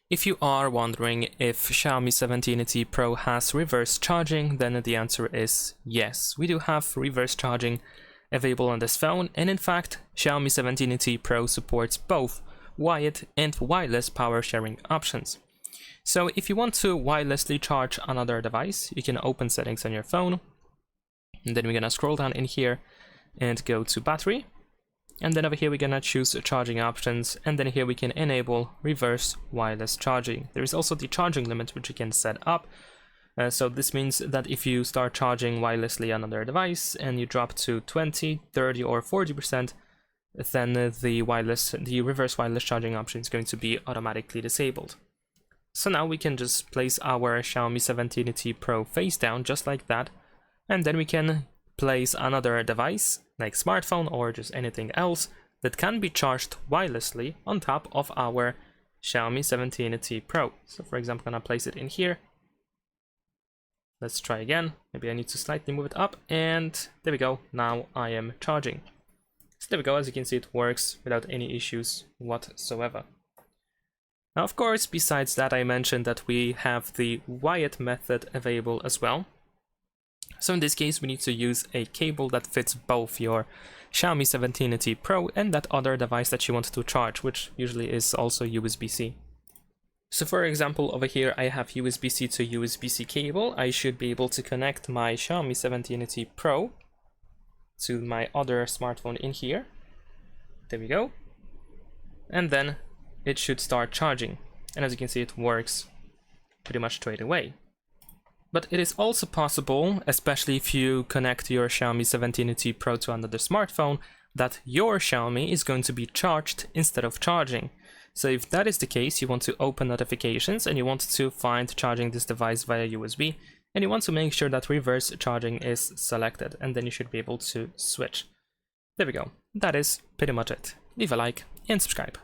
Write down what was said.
If you are wondering if Xiaomi 17T Pro has reverse charging, then the answer is yes. We do have reverse charging available on this phone, and in fact, Xiaomi 17T Pro supports both wired and wireless power sharing options. So if you want to wirelessly charge another device, you can open settings on your phone, and then we're gonna scroll down in here and go to battery. And then over here we're gonna choose charging options, and then here we can enable reverse wireless charging. There is also the charging limit which you can set up. So this means that if you start charging wirelessly another device and you drop to 20, 30 or 40%, then the reverse wireless charging option is going to be automatically disabled. So now we can just place our Xiaomi 17T Pro face down just like that, and then we can place another device like smartphone or just anything else that can be charged wirelessly on top of our Xiaomi 17T Pro. So for example, I'm gonna place it in here. Let's try again. Maybe I need to slightly move it up, and there we go. Now I am charging. So there we go. As you can see, it works without any issues whatsoever. Now, of course, besides that, I mentioned that we have the wired method available as well. So in this case, we need to use a cable that fits both your Xiaomi 17T Pro and that other device that you want to charge, which usually is also USB-C. So for example, over here I have USB-C to USB-C cable. I should be able to connect my Xiaomi 17T Pro to my other smartphone in here. There we go. And then it should start charging. And as you can see, it works pretty much straight away. But it is also possible, especially if you connect your Xiaomi 17T Pro to another smartphone, that your Xiaomi is going to be charged instead of charging. So if that is the case, you want to open notifications and you want to find charging this device via USB, and you want to make sure that reverse charging is selected, and then you should be able to switch. There we go. That is pretty much it. Leave a like and subscribe.